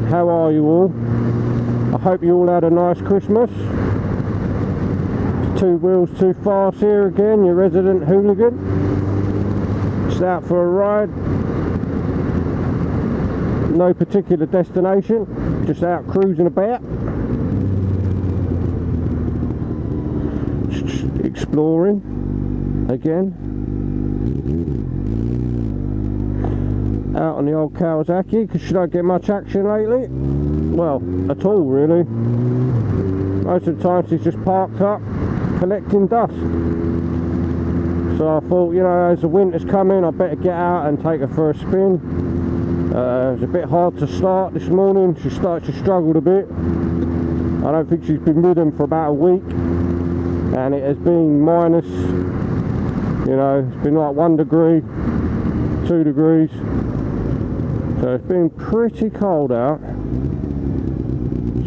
how are you all? I hope you all had a nice Christmas. Two Wheels Too Fast here again, your resident hooligan. Just out for a ride. No particular destination, just out cruising about. Just exploring again. Out on the old Kawasaki, because you don't get much action lately. Well, at all really. Most of the time she's just parked up, collecting dust. So I thought, you know, as the winter's coming, I better get out and take her for a spin. It was a bit hard to start this morning. She struggled a bit. I don't think she's been ridden for about a week, and it has been minus, you know, it's been like 1 degree, 2 degrees. So it's been pretty cold out,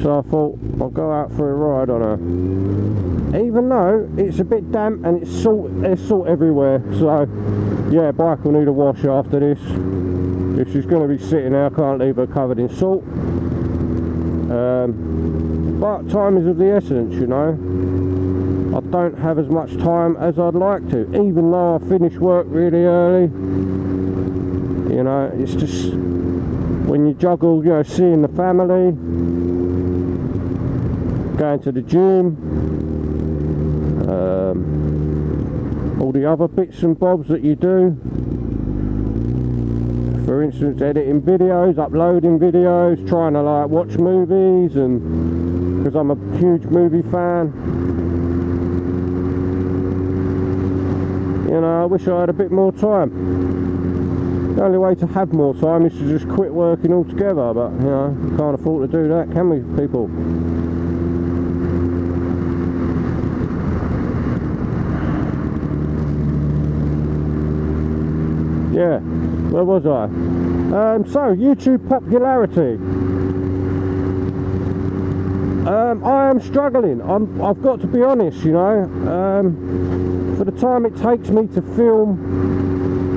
so I thought I'll go out for a ride on her, even though it's a bit damp and it's there's salt everywhere. So yeah, bike will need a wash after this. If she's going to be sitting there, I can't leave her covered in salt. But time is of the essence, you know. I don't have as much time as I'd like to, even though I finish work really early. You know, it's just when you juggle, you know, seeing the family, going to the gym, all the other bits and bobs that you do. For instance, editing videos, uploading videos, trying to like watch movies, and because I'm a huge movie fan. You know, I wish I had a bit more time. The only way to have more time is to just quit working altogether, but you know, can't afford to do that, can we, people? Yeah, where was I? So YouTube popularity. I am struggling. I've got to be honest, you know. For the time it takes me to film,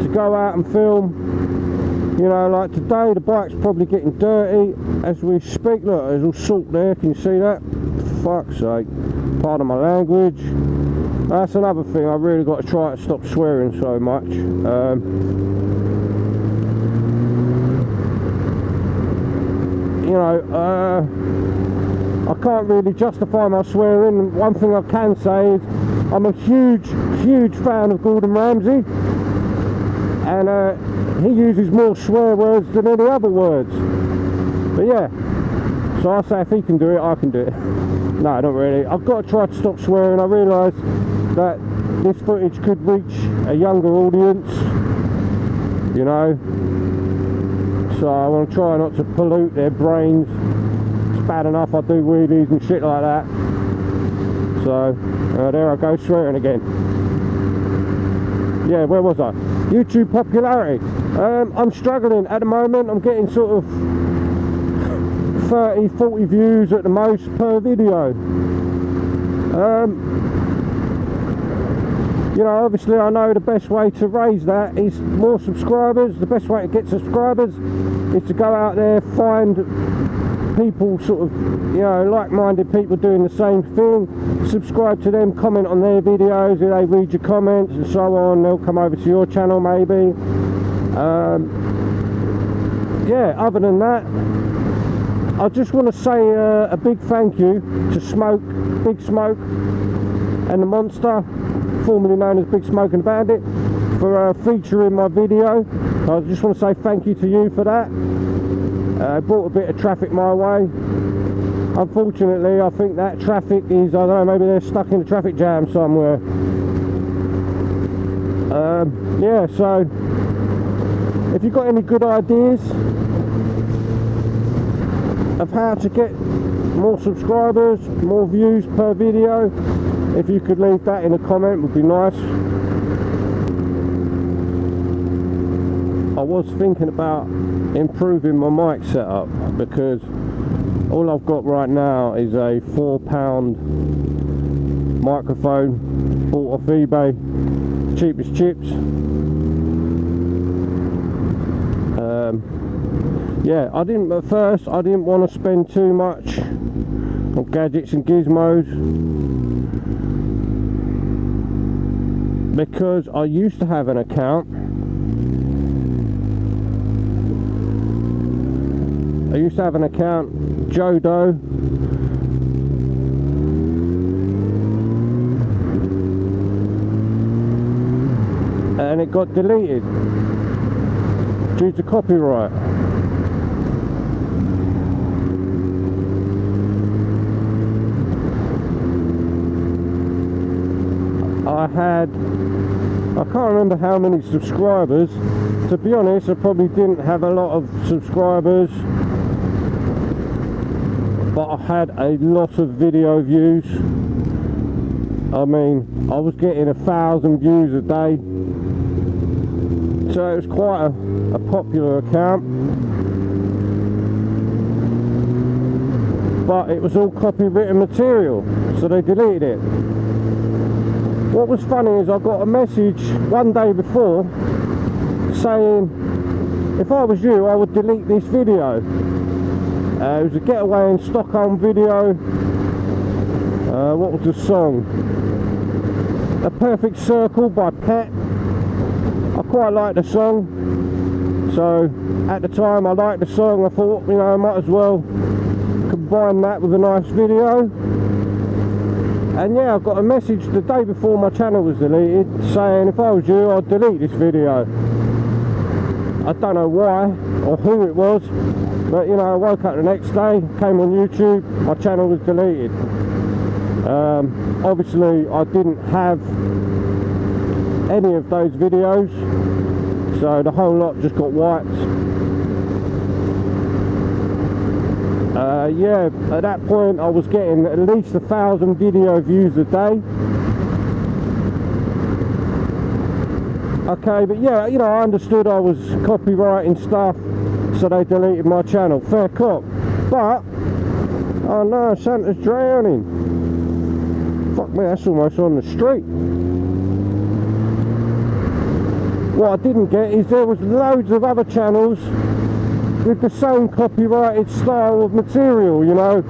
to go out and film, you know, like today the bike's probably getting dirty as we speak. Look, there's all salt there, can you see that? For fuck's sake, pardon my language. That's another thing, I've really got to try to stop swearing so much. You know, I can't really justify my swearing. One thing I can say is I'm a huge fan of Gordon Ramsay, and he uses more swear words than any other words. But yeah, so I say if he can do it, I can do it. No, not really. I've got to try to stop swearing. I realise that this footage could reach a younger audience, you know, so I want to try not to pollute their brains. It's bad enough I do wheelies and shit like that. So there I go, swearing again. Yeah, where was I? YouTube popularity. I'm struggling at the moment. I'm getting sort of 30-40 views at the most per video. You know, obviously I know the best way to raise that is more subscribers. The best way to get subscribers is to go out there, find people sort of, you know, like-minded people doing the same thing, subscribe to them, comment on their videos, they read your comments and so on, they'll come over to your channel maybe. Yeah, other than that, I just want to say a big thank you to Big Smoke and the Monster, formerly known as Big Smoke and the Bandit, for featuring my video. I just want to say thank you to you for that. Brought a bit of traffic my way. Unfortunately, I think that traffic is, I don't know, maybe they're stuck in a traffic jam somewhere. Yeah, so if you've got any good ideas of how to get more subscribers, more views per video, if you could leave that in a comment, would be nice. I was thinking about improving my mic setup, because all I've got right now is a £4 microphone bought off eBay, cheapest chips. yeah, at first I didn't want to spend too much on gadgets and gizmos, because I used to have an account. I used to have an account, Jodo, and it got deleted due to copyright. I can't remember how many subscribers. To be honest, I probably didn't have a lot of subscribers, but I had a lot of video views. I mean, I was getting 1,000 views a day, so it was quite a popular account, but it was all copywritten material, so they deleted it. What was funny is I got a message one day before saying, if I was you, I would delete this video. It was a getaway in Stockholm video. What was the song? A Perfect Circle by Pet. I quite liked the song, so at the time I liked the song. I thought, you know, I might as well combine that with a nice video. And yeah, I got a message the day before my channel was deleted saying if I was you, I'd delete this video. I don't know why or who it was, but you know, I woke up the next day, came on YouTube, my channel was deleted. Obviously I didn't have any of those videos, so the whole lot just got wiped. Yeah, at that point I was getting at least 1,000 video views a day. Okay, but yeah, you know, I understood I was copywriting stuff, so they deleted my channel. Fair cop. But, oh no, Santa's drowning. Fuck me, that's almost on the street. What I didn't get is there was loads of other channels with the same copyrighted style of material, you know,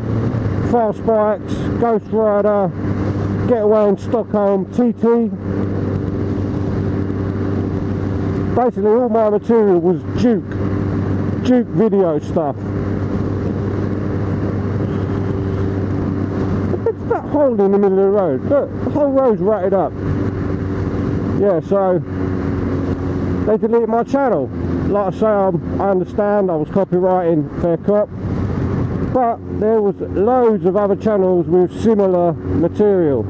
Fast Bikes, Ghost Rider, Getaway in Stockholm, TT. Basically all my material was Duke video stuff. What's that hole in the middle of the road? Look, the whole road's rutted up. Yeah, so they deleted my channel. Like I say, I understand I was copywriting, fair cop, but there was loads of other channels with similar material.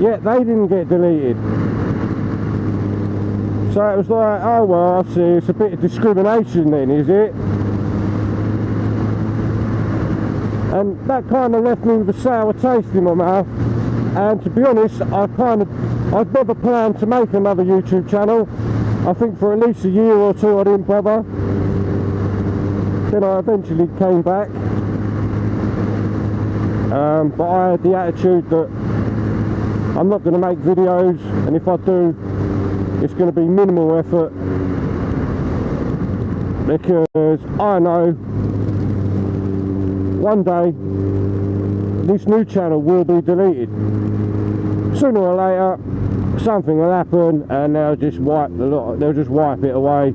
Yet they didn't get deleted. So it was like, oh well, I see, it's a bit of discrimination then, is it? And that kind of left me with a sour taste in my mouth. And to be honest, I'd never planned to make another YouTube channel. I think for at least a year or two I didn't bother. Then I eventually came back. But I had the attitude that I'm not going to make videos, and if I do, it's going to be minimal effort, because I know one day this new channel will be deleted. Sooner or later something will happen and they'll just wipe it away.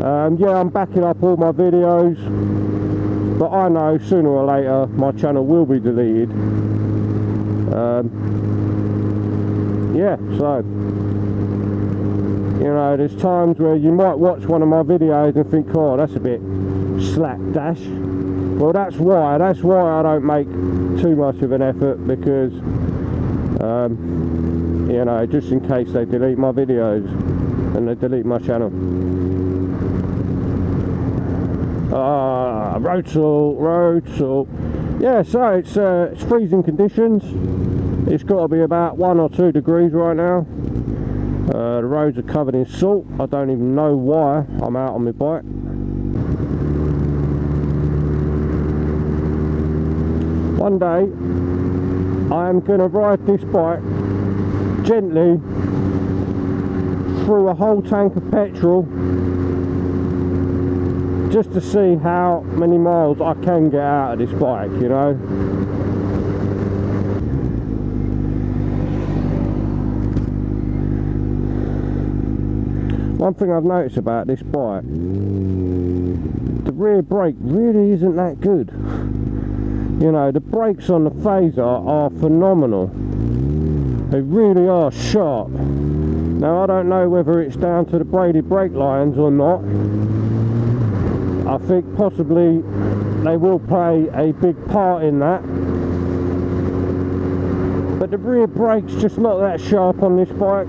Yeah, I'm backing up all my videos, but I know sooner or later my channel will be deleted. Yeah, so you know, there's times where you might watch one of my videos and think, oh, that's a bit slapdash. Well, that's why I don't make too much of an effort, because you know, just in case they delete my videos and they delete my channel. Road salt. Yeah, so it's freezing conditions. It's got to be about 1 or 2 degrees right now. The roads are covered in salt. I don't even know why I'm out on my bike. One day I am going to ride this bike gently through a whole tank of petrol just to see how many miles I can get out of this bike, you know. One thing I've noticed about this bike, the rear brake really isn't that good. You know, the brakes on the Phaser are phenomenal. They really are sharp. Now I don't know whether it's down to the braided brake lines or not. I think possibly they will play a big part in that. But the rear brake's just not that sharp on this bike.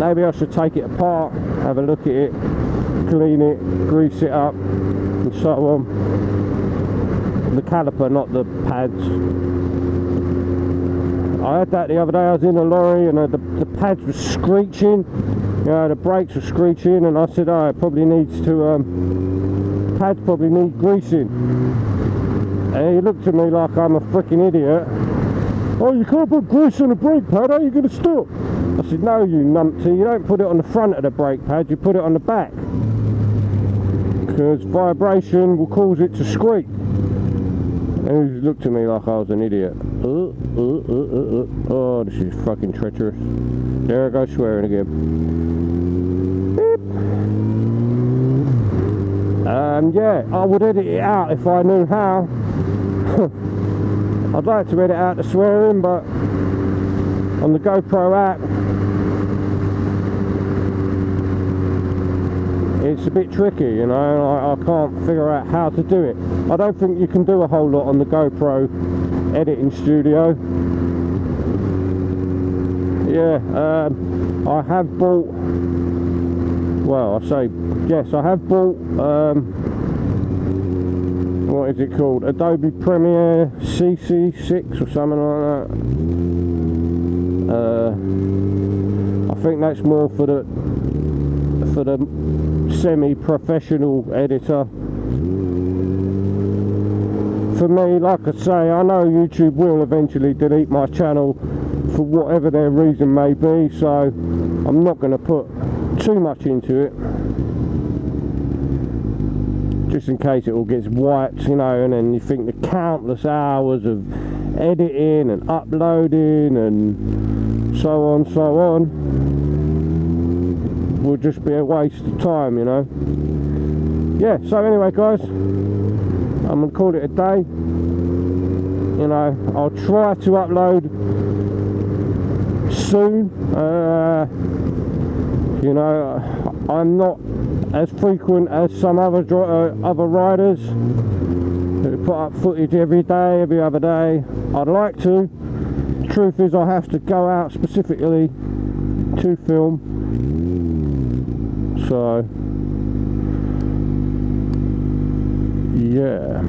Maybe I should take it apart, have a look at it, clean it, grease it up and so on. The caliper, not the pads. I had that the other day. I was in a lorry and the pads were screeching, you know, the brakes were screeching, and I said, oh, it probably needs to, pads probably need greasing. And he looked at me like I'm a freaking idiot. Oh, you can't put grease on the brake pad, how are you going to stop? I said, no, you numpty, you don't put it on the front of the brake pad, you put it on the back. Because vibration will cause it to squeak. And he looked at me like I was an idiot. Oh, this is fucking treacherous. There I go swearing again. Beep. Yeah, I would edit it out if I knew how. I'd like to edit out the swearing, but on the GoPro app it's a bit tricky, you know. I can't figure out how to do it. I don't think you can do a whole lot on the GoPro editing studio. Yeah, I have bought, well, I say yes, I have bought what is it called, Adobe Premiere CC6 or something like that. I think that's more for the semi-professional editor. For me, like I say, I know YouTube will eventually delete my channel for whatever their reason may be, so I'm not going to put too much into it, just in case it all gets wiped, you know, and then you think the countless hours of editing and uploading and so on will just be a waste of time, you know. Yeah, so anyway guys, I'm gonna call it a day. You know, I'll try to upload soon. You know, I'm not as frequent as some other riders who put up footage every day, every other day. I'd like to. The truth is I have to go out specifically to film. So yeah.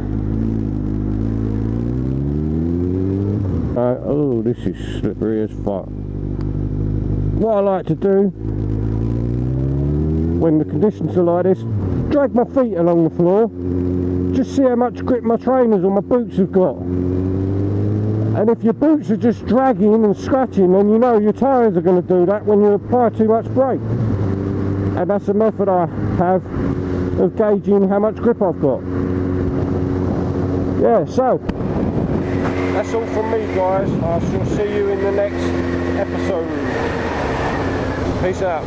Oh, this is slippery as fuck. What I like to do when the conditions are like this, drag my feet along the floor, just see how much grip my trainers or my boots have got. And if your boots are just dragging and scratching, then you know your tyres are going to do that when you apply too much brake. And that's a method I have of gauging how much grip I've got. Yeah, so that's all from me guys. I shall see you in the next episode. Peace out.